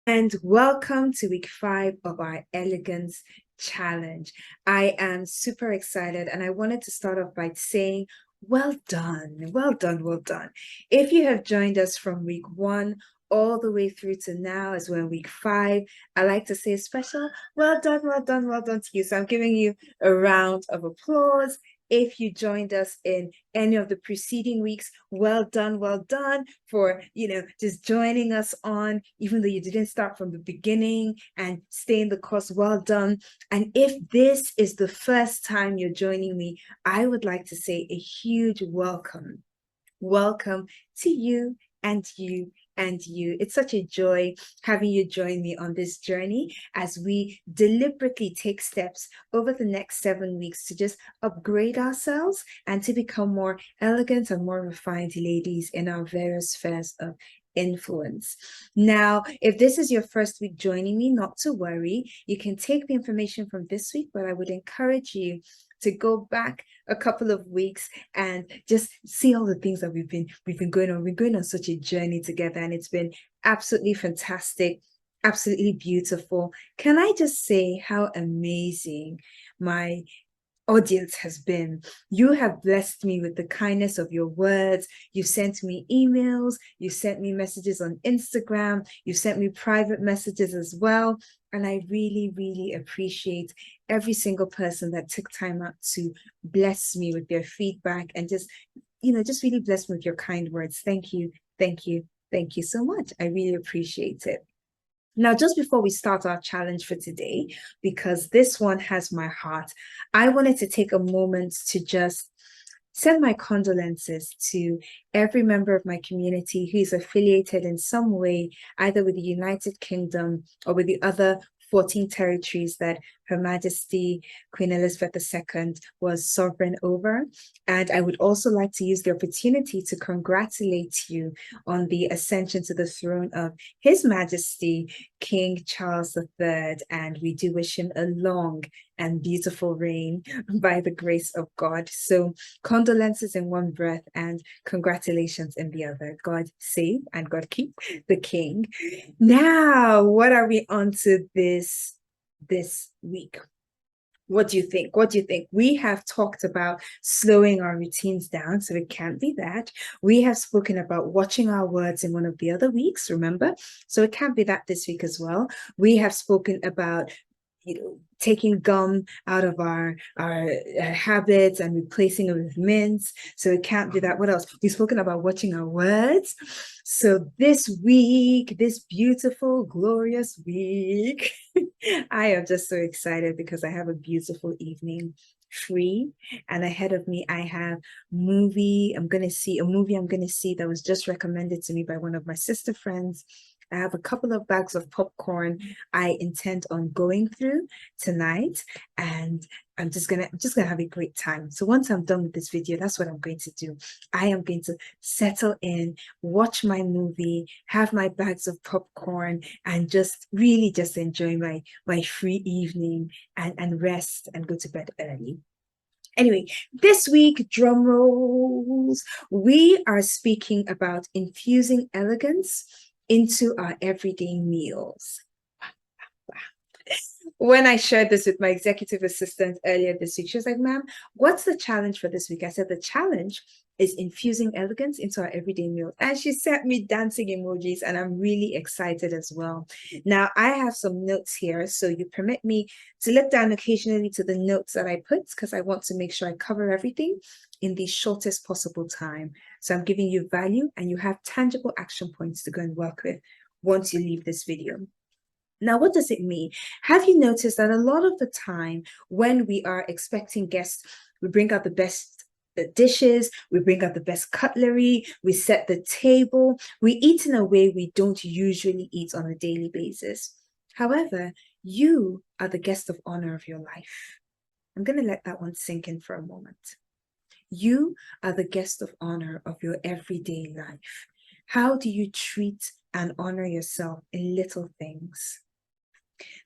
And welcome to week 5 of our Elegance Challenge. I am super excited and I wanted to start off by saying, well done, well done, well done. If you have joined us from week 1 all the way through to now, as we're in week 5, I like to say a special well done, well done, well done to you. So I'm giving you a round of applause. If you joined us in any of the preceding weeks, well done for, just joining us on, even though you didn't start from the beginning and stay in the course, well done. And if this is the first time you're joining me, I would like to say a huge welcome. Welcome to you and you and you. It's such a joy having you join me on this journey as we deliberately take steps over the next 7 weeks to just upgrade ourselves and to become more elegant and more refined ladies in our various spheres of influence. Now, if this is your first week joining me, not to worry, you can take the information from this week, but I would encourage you to go back a couple of weeks and just see all the things that we've been going on. We've been going on such a journey together, and it's been absolutely fantastic, absolutely beautiful. Can I just say how amazing my audience has been? You have blessed me with the kindness of your words. You've sent me emails, you sent me messages on Instagram, you sent me private messages as well. And I really, really appreciate every single person that took time out to bless me with their feedback and just really bless me with your kind words. Thank you, thank you, thank you so much. I really appreciate it. Now, just before we start our challenge for today, because this one has my heart, I wanted to take a moment to just send my condolences to every member of my community who is affiliated in some way, either with the United Kingdom or with the other 14 territories that Her Majesty Queen Elizabeth II was sovereign over. And I would also like to use the opportunity to congratulate you on the ascension to the throne of His Majesty King Charles III. And we do wish him a long and beautiful reign by the grace of God. So condolences in one breath and congratulations in the other. God save and God keep the king. Now, what are we on to this week? What do you think? What do you think? We have talked about slowing our routines down, so it can't be that. We have spoken about watching our words in one of the other weeks, remember? So it can't be that this week as well. We have spoken about taking gum out of our habits and replacing it with mints. So it can't be that. What else? We've spoken about watching our words. So this week, this beautiful, glorious week, I am just so excited because I have a beautiful evening free, and ahead of me I have a movie I'm going to see that was just recommended to me by one of my sister friends. I have a couple of bags of popcorn I intend on going through tonight, and I'm just gonna have a great time. So once I'm done with this video, that's what I'm going to do. I am going to settle in, watch my movie, have my bags of popcorn, and just really just enjoy my free evening and rest and go to bed early. Anyway, this week, drum rolls, we are speaking about infusing elegance into our everyday meals. When I shared this with my executive assistant earlier this week, she was like, ma'am, what's the challenge for this week? I said, the challenge is infusing elegance into our everyday meals. And she sent me dancing emojis, and I'm really excited as well. Now, I have some notes here, so you permit me to look down occasionally to the notes that I put because I want to make sure I cover everything in the shortest possible time. So I'm giving you value, and you have tangible action points to go and work with once you leave this video. Now, what does it mean? Have you noticed that a lot of the time when we are expecting guests, we bring out the best dishes, we bring out the best cutlery, we set the table, we eat in a way we don't usually eat on a daily basis. However, you are the guest of honor of your life. I'm going to let that one sink in for a moment. You are the guest of honor of your everyday life. How do you treat and honor yourself in little things?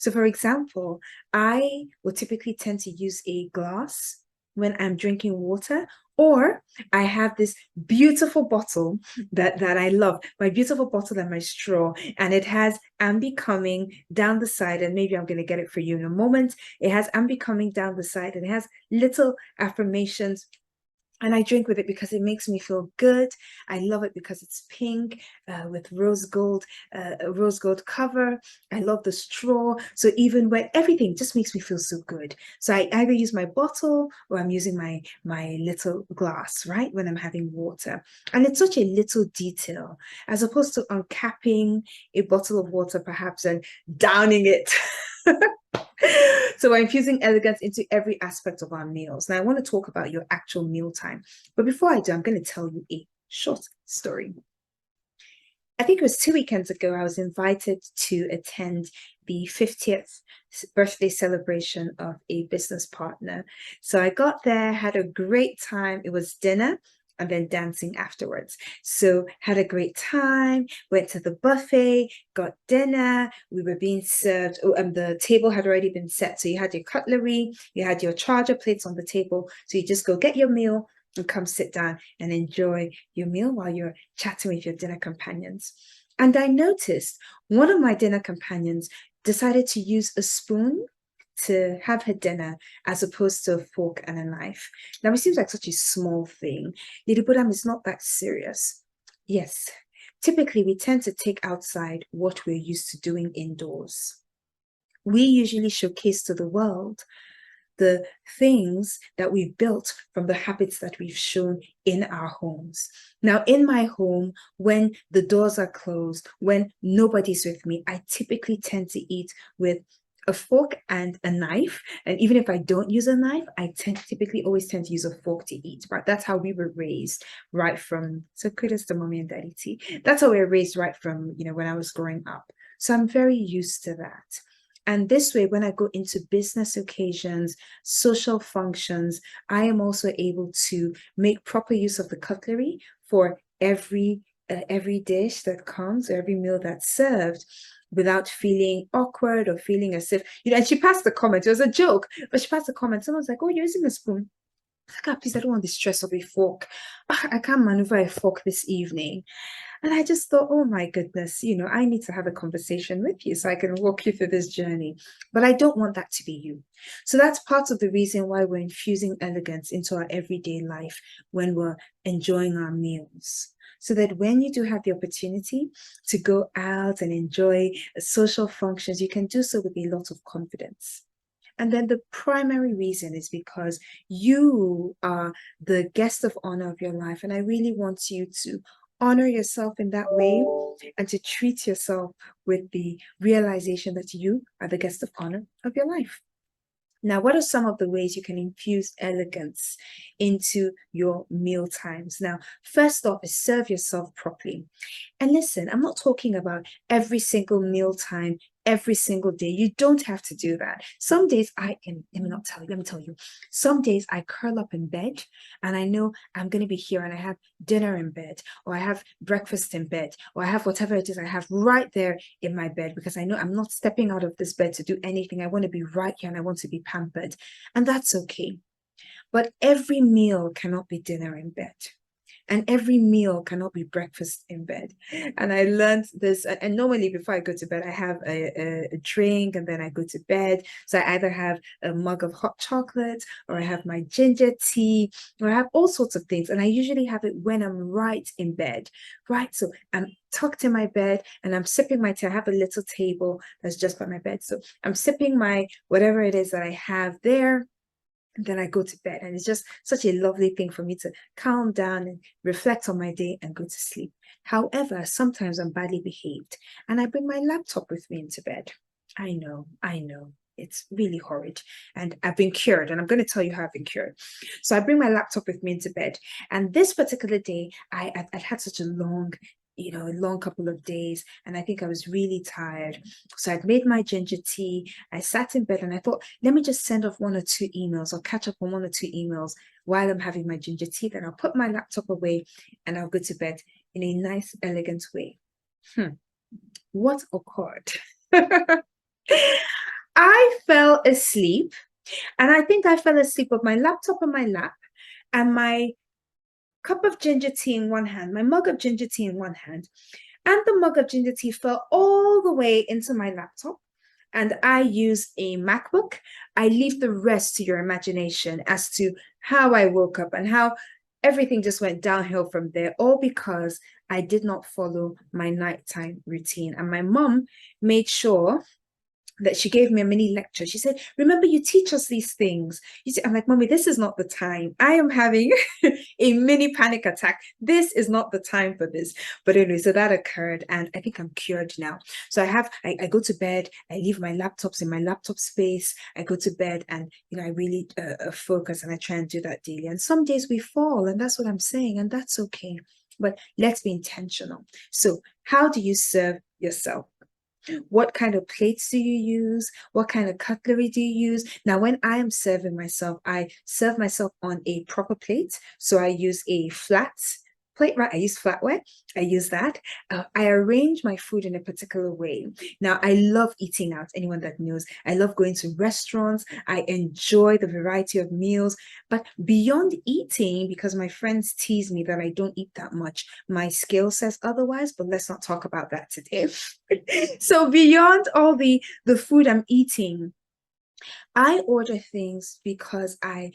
So for example, I will typically tend to use a glass when I'm drinking water, Or I have this beautiful bottle that I love, my beautiful bottle and my straw, and it has ambi coming down the side, and maybe I'm going to get it for you in a moment. It has ambi coming down the side, and it has little affirmations, and I drink with it because it makes me feel good. I love it because it's pink with rose gold cover. I love the straw. So even when everything just makes me feel so good. So I either use my bottle or I'm using my little glass, right? When I'm having water. And it's such a little detail as opposed to uncapping a bottle of water perhaps and downing it. So we're infusing elegance into every aspect of our meals. Now, I want to talk about your actual meal time. But before I do, I'm going to tell you a short story. I think it was 2 weekends ago, I was invited to attend the 50th birthday celebration of a business partner. So I got there, had a great time. It was dinner and then dancing afterwards. So had a great time, went to the buffet, got dinner. We were being served, the table had already been set. So you had your cutlery, you had your charger plates on the table. So you just go get your meal and come sit down and enjoy your meal while you're chatting with your dinner companions. And I noticed one of my dinner companions decided to use a spoon to have her dinner as opposed to a fork and a knife. Now, it seems like such a small thing. Lady Bodam, is not that serious. Yes, typically we tend to take outside what we're used to doing indoors. We usually showcase to the world the things that we've built from the habits that we've shown in our homes. Now, in my home, when the doors are closed, when nobody's with me, I typically tend to eat with a fork and a knife. And even if I don't use a knife, I typically always tend to use a fork to eat. Right? That's how we were raised right from, so kudos to mommy and daddy T. That's how we were raised right from, when I was growing up. So I'm very used to that. And this way, when I go into business occasions, social functions, I am also able to make proper use of the cutlery for every dish that comes, every meal that's served, without feeling awkward or feeling as if, and she passed the comment, it was a joke, but she passed the comment. Someone's like, oh, you're using a spoon. God, please, I don't want the stress of a fork. I can't maneuver a fork this evening. And I just thought, oh my goodness, I need to have a conversation with you so I can walk you through this journey. But I don't want that to be you. So that's part of the reason why we're infusing elegance into our everyday life when we're enjoying our meals. So that when you do have the opportunity to go out and enjoy social functions, you can do so with a lot of confidence. And then the primary reason is because you are the guest of honor of your life. And I really want you to honor yourself in that way and to treat yourself with the realization that you are the guest of honor of your life. Now, what are some of the ways you can infuse elegance into your meal times? Now, first off is serve yourself properly. And listen, I'm not talking about every single meal time, every single day. You don't have to do that. Some days let me tell you, some days I curl up in bed and I know I'm going to be here and I have dinner in bed, or I have breakfast in bed, or I have whatever it is I have right there in my bed because I know I'm not stepping out of this bed to do anything. I want to be right here and I want to be pampered. And that's okay. But every meal cannot be dinner in bed. And every meal cannot be breakfast in bed. And I learned this. And normally, before I go to bed, I have a drink and then I go to bed. So I either have a mug of hot chocolate or I have my ginger tea or I have all sorts of things. And I usually have it when I'm right in bed, right? So I'm tucked in my bed and I'm sipping my tea. I have a little table that's just by my bed. So I'm sipping my whatever it is that I have there. And then I go to bed, and it's just such a lovely thing for me to calm down and reflect on my day and go to sleep. However, sometimes I'm badly behaved and I bring my laptop with me into bed. I know. It's really horrid. And I've been cured, and I'm going to tell you how I've been cured. So I bring my laptop with me into bed. And this particular day, I'd had such a long couple of days, and I think I was really tired. So I'd made my ginger tea. I sat in bed and I thought, let me just send off 1 or 2 emails or catch up on 1 or 2 emails while I'm having my ginger tea. Then I'll put my laptop away and I'll go to bed in a nice, elegant way. What occurred? I fell asleep, and I think I fell asleep with my laptop on my lap and my cup of ginger tea in one hand, my mug of ginger tea in one hand, and the mug of ginger tea fell all the way into my laptop. And I use a MacBook. I leave the rest to your imagination as to how I woke up and how everything just went downhill from there, all because I did not follow my nighttime routine. And my mom made sure that she gave me a mini lecture. She said, remember, you teach us these things. You see, I'm like, Mommy, this is not the time. I am having a mini panic attack. This is not the time for this. But anyway, so that occurred, and I think I'm cured now. So I go to bed, I leave my laptops in my laptop space, I go to bed, and I really focus, and I try and do that daily. And some days we fall, and that's what I'm saying, and that's okay. But let's be intentional. So how do you serve yourself? What kind of plates do you use? What kind of cutlery do you use? Now, when I am serving myself, I serve myself on a proper plate. So I use a flat plate, right? I use flatware. I use that. I arrange my food in a particular way. Now, I love eating out. Anyone that knows, I love going to restaurants. I enjoy the variety of meals. But beyond eating, because my friends tease me that I don't eat that much, my scale says otherwise, but let's not talk about that today. So beyond all the food I'm eating, I order things because I'm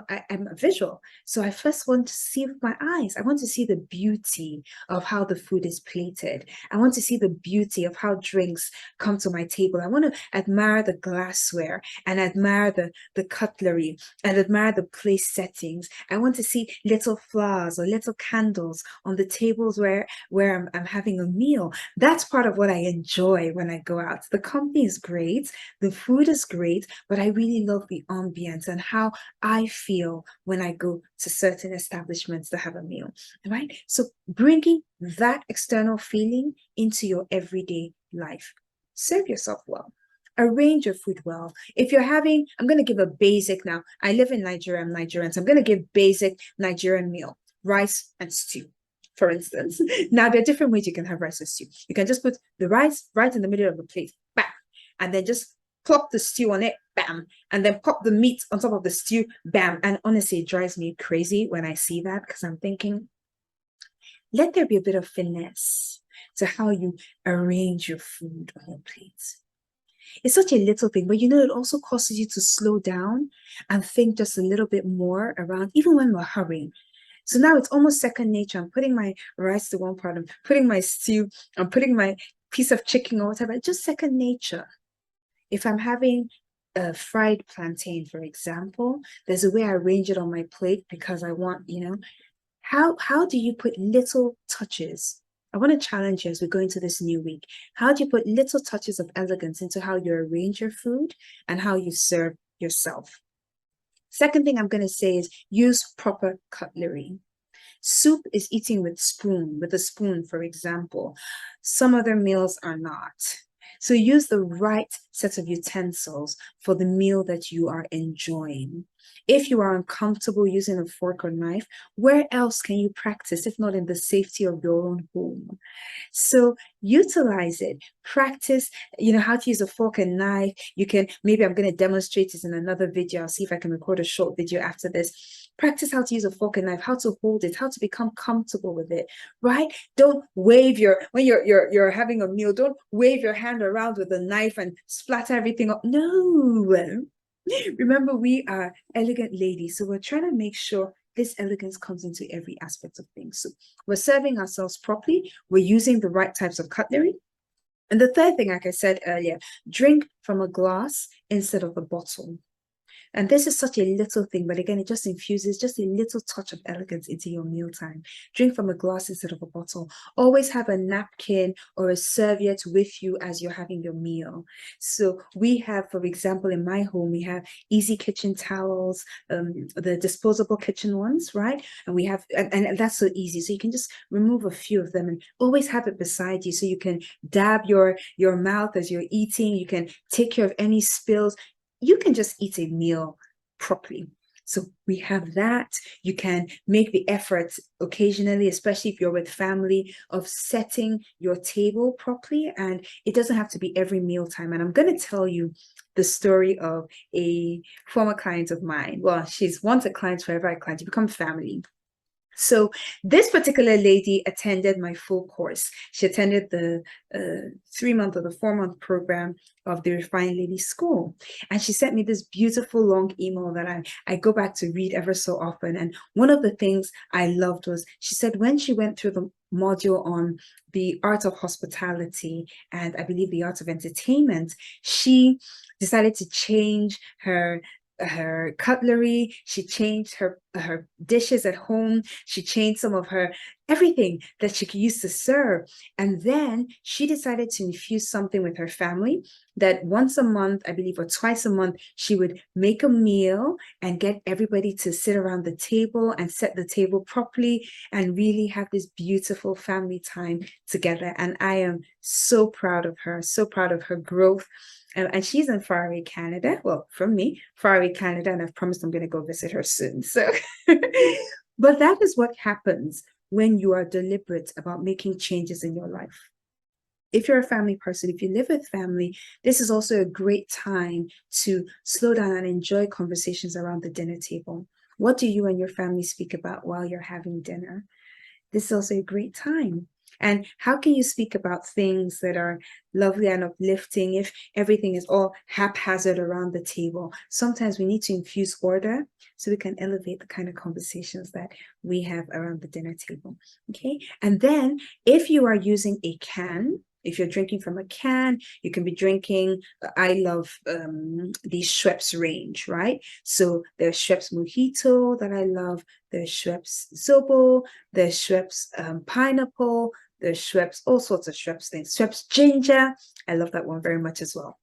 a visual. So I first want to see with my eyes. I want to see the beauty of how the food is plated. I want to see the beauty of how drinks come to my table. I want to admire the glassware and admire the cutlery and admire the place settings. I want to see little flowers or little candles on the tables where I'm having a meal. That's part of what I enjoy when I go out. The company is great, the food is great, but I really love the ambience and how I feel when I go to certain establishments to have a meal, right? So bringing that external feeling into your everyday life. Serve yourself well. Arrange your food well. If you're having, I'm going to give a basic now. I live in Nigeria, I'm Nigerian, so I'm going to give basic Nigerian meal, rice and stew, for instance. Now, there are different ways you can have rice and stew. You can just put the rice right in the middle of the plate, bam, and then just plop the stew on it, bam, and then pop the meat on top of the stew, bam. And honestly, it drives me crazy when I see that, because I'm thinking, let there be a bit of finesse to how you arrange your food on your plate. It's such a little thing, but it also causes you to slow down and think just a little bit more around, even when we're hurrying. So now it's almost second nature. I'm putting my rice to one part, I'm putting my stew, I'm putting my piece of chicken or whatever, just second nature. If I'm having a fried plantain, for example, there's a way I arrange it on my plate because I want, how do you put little touches? I want to challenge you as we go into this new week. How do you put little touches of elegance into how you arrange your food and how you serve yourself? Second thing I'm going to say is use proper cutlery. Soup is eating with a spoon, for example. Some other meals are not. So use the right set of utensils for the meal that you are enjoying. If you are uncomfortable using a fork or knife, where else can you practice if not in the safety of your own home? So utilize it, practice, how to use a fork and knife. You can, maybe I'm going to demonstrate this in another video. I'll see if I can record a short video after this. Practice how to use a fork and knife, how to hold it, how to become comfortable with it, right? Don't wave when you're having a meal, don't wave your hand around with a knife and splatter everything up. No. Remember, we are elegant ladies, so we're trying to make sure this elegance comes into every aspect of things. So we're serving ourselves properly, we're using the right types of cutlery. And the third thing, like I said earlier, drink from a glass instead of a bottle. And this is such a little thing, but again, it just infuses just a little touch of elegance into your mealtime. Drink from a glass instead of a bottle. Always have a napkin or a serviette with you as you're having your meal. So we have, for example, in my home, we have easy kitchen towels, the disposable kitchen ones, right? And we have, and that's so easy. So you can just remove a few of them and always have it beside you. So you can dab your mouth as you're eating. You can take care of any spills. You can just eat a meal properly. So we have that. You can make the effort occasionally, especially if you're with family, of setting your table properly. And it doesn't have to be every mealtime. And I'm going to tell you the story of a former client of mine. Well, she's once a client, forever a client. You become family. So this particular lady attended my full course. She attended the 3 month or the 4 month program of the Refined Lady School. And she sent me this beautiful long email that I go back to read ever so often. And one of the things I loved was she said when she went through the module on the art of hospitality and I believe the art of entertainment, she decided to change her cutlery. She changed her dishes at home. She changed some of her everything that she could use to serve. And then she decided to infuse something with her family that once a month, I believe, or twice a month, she would make a meal and get everybody to sit around the table and set the table properly and really have this beautiful family time together. And I am so proud of her, so proud of her growth. And she's in faraway Canada. Well, from me, faraway Canada, and I've promised I'm going to go visit her soon. So, but that is what happens when you are deliberate about making changes in your life. If you're a family person, if you live with family, this is also a great time to slow down and enjoy conversations around the dinner table. What do you and your family speak about while you're having dinner? This is also a great time. And how can you speak about things that are lovely and uplifting if everything is all haphazard around the table? Sometimes we need to infuse order so we can elevate the kind of conversations that we have around the dinner table. Okay. And then if you are using a can, if you're drinking from a can, you can be drinking. I love the Schweppes range, right? So there's Schweppes Mojito that I love. There's Schweppes Zobo. There's Schweppes pineapple. There's Schweppes, all sorts of Schweppes things. Schweppes ginger. I love that one very much as well.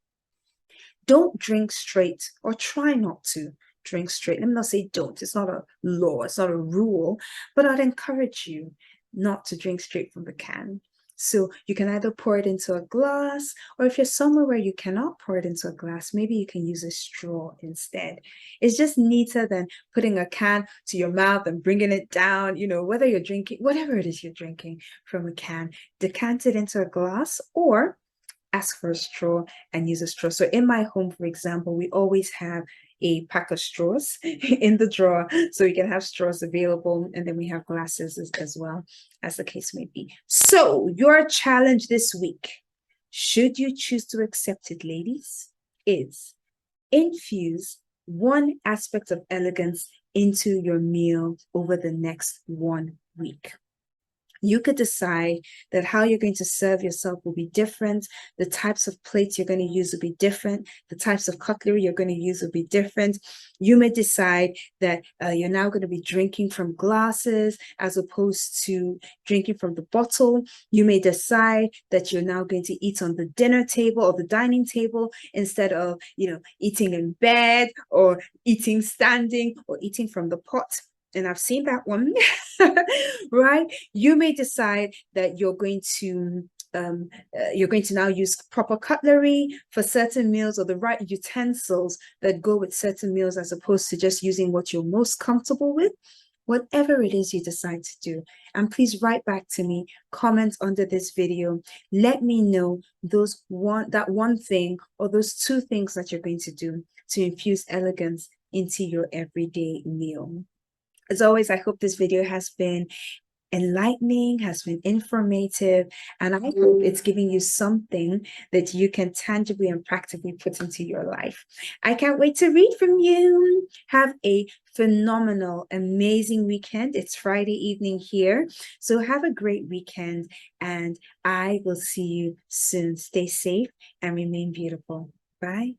Don't drink straight or try not to drink straight. Let me not say don't. It's not a law. It's not a rule, but I'd encourage you not to drink straight from the can. So you can either pour it into a glass, or if you're somewhere where you cannot pour it into a glass, maybe you can use a straw instead. It's just neater than putting a can to your mouth and bringing it down, whether you're drinking, whatever it is you're drinking from a can, decant it into a glass or ask for a straw and use a straw. So in my home, for example, we always have a pack of straws in the drawer so we can have straws available, and then we have glasses as well, as the case may be. So your challenge this week, should you choose to accept it, ladies, is infuse one aspect of elegance into your meal over the next 1 week. You could decide that how you're going to serve yourself will be different. The types of plates you're going to use will be different. The types of cutlery you're going to use will be different. You may decide that you're now going to be drinking from glasses as opposed to drinking from the bottle. You may decide that you're now going to eat on the dinner table or the dining table instead of, eating in bed or eating standing or eating from the pot. And I've seen that one, right? You may decide that you're going to now use proper cutlery for certain meals or the right utensils that go with certain meals as opposed to just using what you're most comfortable with. Whatever it is you decide to do. And please write back to me, comment under this video. Let me know that one thing or those two things that you're going to do to infuse elegance into your everyday meal. As always, I hope this video has been enlightening, has been informative, and I hope it's giving you something that you can tangibly and practically put into your life. I can't wait to read from you. Have a phenomenal, amazing weekend. It's Friday evening here, so have a great weekend, and I will see you soon. Stay safe and remain beautiful. Bye.